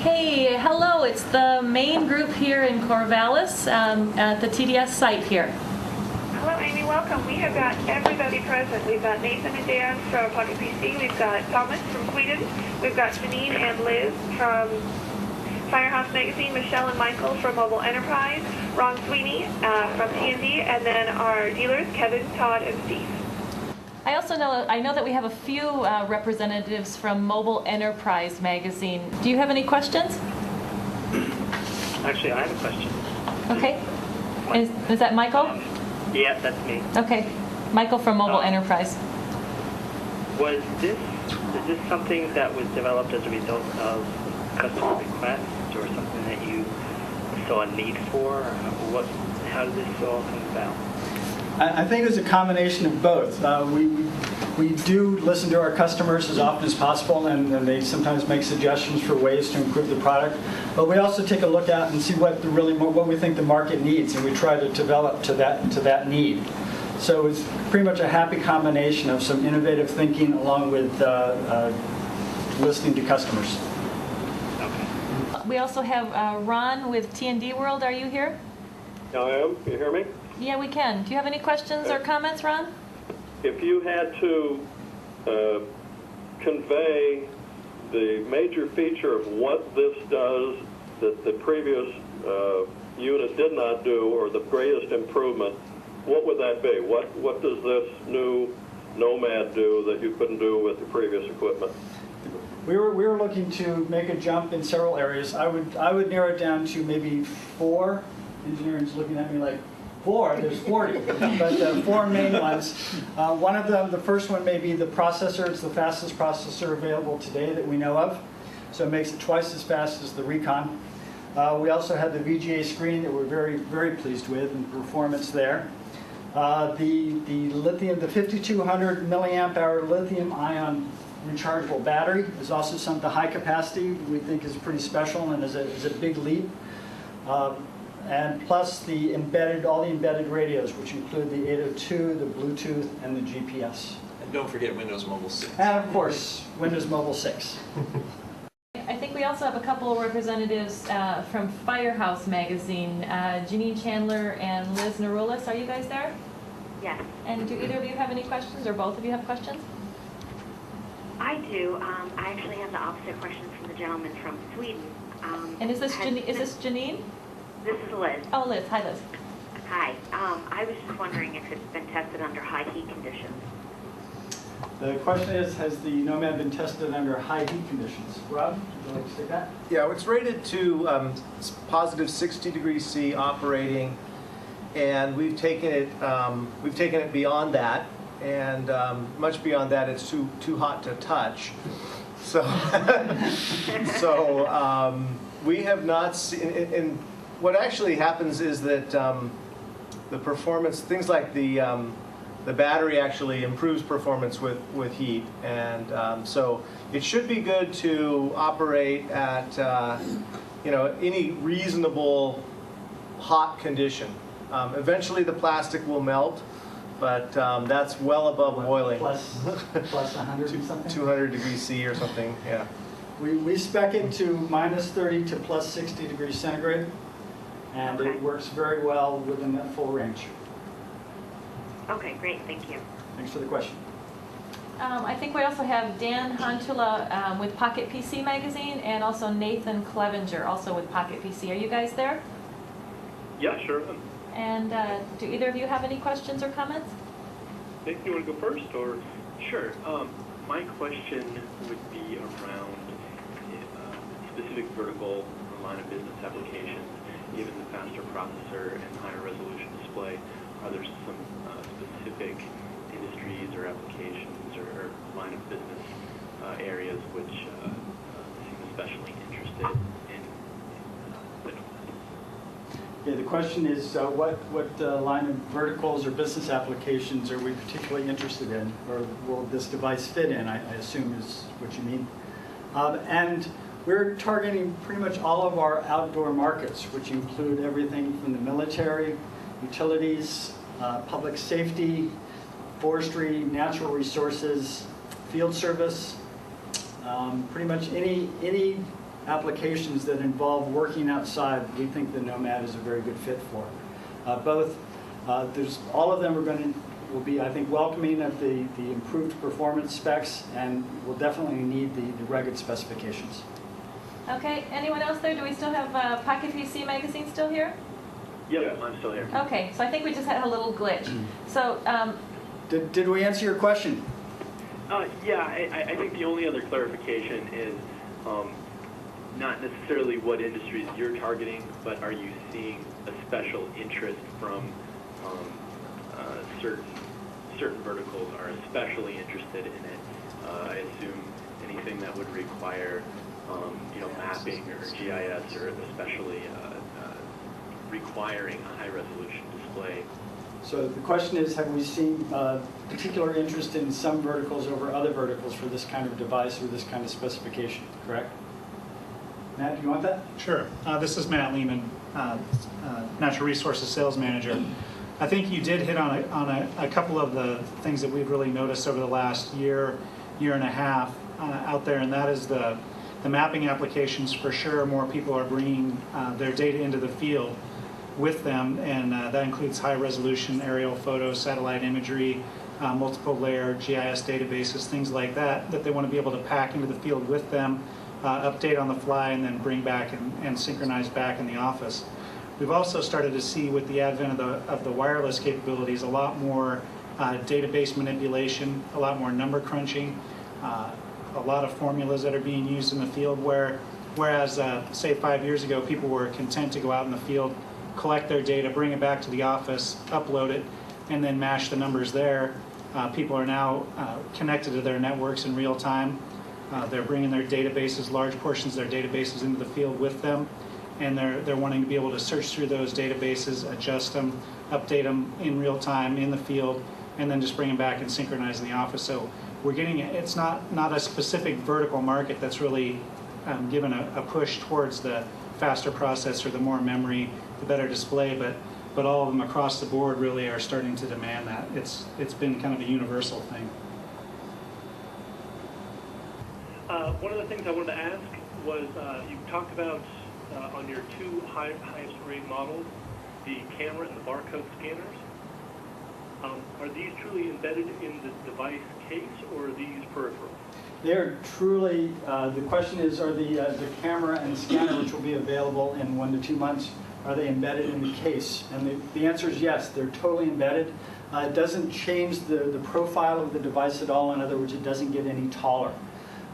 Hey, hello. It's the main group here in Corvallis at the TDS site here. Hello, Amy. Welcome. We have got everybody present. We've got Nathan and Dan from Pocket PC. We've got Thomas from Sweden. We've got Janine and Liz from Firehouse Magazine. Michelle and Michael from Mobile Enterprise. Ron Sweeney from T&D, and then our dealers, Kevin, Todd, and Steve. I know that we have a few representatives from Mobile Enterprise Magazine. Do you have any questions? Actually, I have a question. Okay. Is that Michael? Yeah, that's me. Okay. Michael from Mobile Enterprise. Is this something that was developed as a result of customer requests or something that you saw a need for? How did this all come about? I think it was a combination of both. We do listen to our customers as often as possible, and they sometimes make suggestions for ways to improve the product. But we also take a look out and see what we think the market needs, and we try to develop to that need. So it's pretty much a happy combination of some innovative thinking along with listening to customers. Okay. We also have Ron with T&D World. Are you here? I am. Can you hear me? Yeah, we can. Do you have any questions or comments, Ron? If you had to convey the major feature of what this does that the previous unit did not do, or the greatest improvement, what would that be? What does this new Nomad do that you couldn't do with the previous equipment? We were looking to make a jump in several areas. I would narrow it down to maybe 4. Engineers looking at me like, 4? There's 40, but 4 main ones. One of them, the first one, may be the processor. It's the fastest processor available today that we know of, so it makes it twice as fast as the Recon. We also had the VGA screen that we're very, very pleased with, and performance there. The lithium, the 5200 milliamp hour lithium-ion rechargeable battery is also something. The high capacity we think is pretty special and is a big leap. And plus all the embedded radios, which include the 802, the Bluetooth, and the GPS. And don't forget Windows Mobile 6. And of course, Windows Mobile 6. I think we also have a couple of representatives from Firehouse Magazine, Janine Chandler and Liz Naroulis. Are you guys there? Yes. And do either of you have any questions, or both of you have questions? I do. I actually have the opposite question from the gentleman from Sweden. And is this Janine? This is Liz. Oh, Liz. Hi, Liz. Hi. I was just wondering if it's been tested under high heat conditions. The question is, has the Nomad been tested under high heat conditions? Rob, would you like to take that? Yeah, it's rated to positive 60 degrees C operating, and we've taken it beyond that, and much beyond that. It's too hot to touch. So, we have not seen. And what actually happens is that the performance, things like the battery actually improves performance with heat, and so it should be good to operate at any reasonable hot condition. Eventually the plastic will melt, but that's well above boiling. Plus 100 and something? 200 degrees C or something, yeah. We spec it to minus 30 to plus 60 degrees centigrade, and Okay. it works very well within that full range. Okay, great. Thank you. Thanks for the question. I think we also have Dan Huntula with Pocket PC Magazine, and also Nathan Clevenger, also with Pocket PC. Are you guys there? Yeah, sure. And do either of you have any questions or comments? Nick, you want to go first, or? Sure. My question would be around specific vertical or line of business applications. Given the faster processor and higher resolution display, are there some specific industries or applications or line of business areas which seem especially interested in the Nomad? Yeah, the question is what line of verticals or business applications are we particularly interested in, or will this device fit in, I assume is what you mean. And we're targeting pretty much all of our outdoor markets, which include everything from the military, utilities, public safety, forestry, natural resources, field service, pretty much any applications that involve working outside, we think the Nomad is a very good fit for. All of them will be, I think, welcoming of the improved performance specs, and will definitely need the rugged specifications. Okay, anyone else there? Do we still have Pocket PC Magazine still here? Yep, I'm still here. Okay, so I think we just had a little glitch. So, Did we answer your question? Yeah, I think the only other clarification is not necessarily what industries you're targeting, but are you seeing a special interest from certain verticals are especially interested in it? I assume anything that would require mapping or GIS, or especially requiring a high-resolution display. So the question is, have we seen particular interest in some verticals over other verticals for this kind of device or this kind of specification, correct? Matt, do you want that? Sure. This is Matt Lehman, Natural Resources Sales Manager. I think you did hit on a couple of the things that we've really noticed over the last year and a half out there, and that is the mapping applications. For sure, more people are bringing their data into the field with them, and that includes high-resolution aerial photos, satellite imagery, multiple layer GIS databases, things like that they want to be able to pack into the field with them, update on the fly, and then bring back and synchronize back in the office. We've also started to see, with the advent of the wireless capabilities, a lot more database manipulation, a lot more number crunching, a lot of formulas that are being used in the field, whereas say 5 years ago, people were content to go out in the field, collect their data, bring it back to the office, upload it, and then mash the numbers there. People are now connected to their networks in real time. They're bringing their databases, large portions of their databases, into the field with them, and they're wanting to be able to search through those databases, adjust them, update them in real time in the field, and then just bring them back and synchronize in the office. So we're getting, it's not a specific vertical market that's really given a push towards the faster processor, the more memory, the better display, but all of them across the board really are starting to demand that. It's been kind of a universal thing. One of the things I wanted to ask was you talked about on your two highest grade models, the camera and the barcode scanners. Are these truly embedded in the device case, or are these peripheral? They're truly, the question is, are the camera and scanner, which will be available in 1 to 2 months, are they embedded in the case? And the answer is yes, they're totally embedded. It doesn't change the profile of the device at all. In other words, it doesn't get any taller.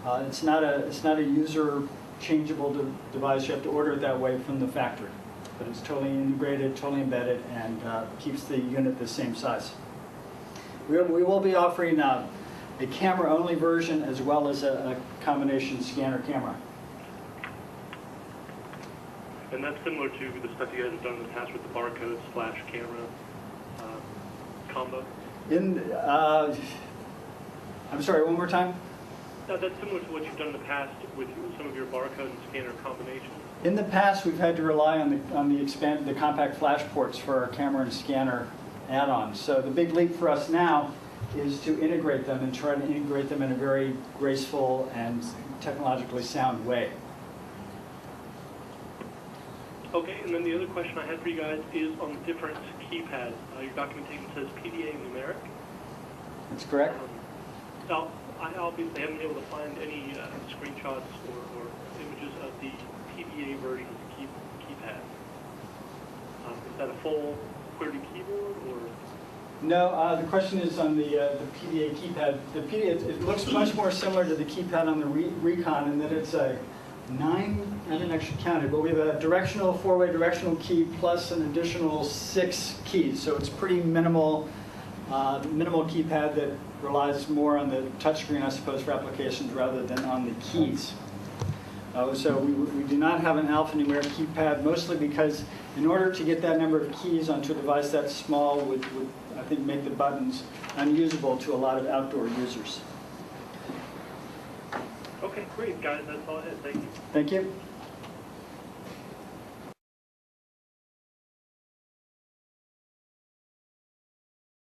It's not a user changeable device. You have to order it that way from the factory. But it's totally integrated, totally embedded, and keeps the unit the same size. We will be offering a camera-only version as well as a combination scanner camera. And that's similar to the stuff you guys have done in the past with the barcode / camera combo? I'm sorry, one more time? No, that's similar to what you've done in the past with some of your barcode and scanner combinations. In the past, we've had to rely on the compact flash ports for our camera and scanner add-ons. So the big leap for us now is to integrate them and try to integrate them in a very graceful and technologically sound way. Okay, and then the other question I had for you guys is on the different keypads. Your documentation says PDA numeric. That's correct. Now, I obviously haven't been able to find any screenshots or images of the PDA version of the keypad. Is that a full QWERTY keyboard, or? No, the question is on the PDA keypad. The PDA, it looks much more similar to the keypad on the Recon in that it's a 9, I didn't actually count it, but we have a directional, 4-way directional key plus an additional 6 keys. So it's pretty minimal keypad that relies more on the touchscreen, I suppose, for applications rather than on the keys. So we do not have an alphanumeric keypad, mostly because in order to get that number of keys onto a device that small would I think, make the buttons unusable to a lot of outdoor users. Okay, great, guys. That's all I had. Thank you. Thank you.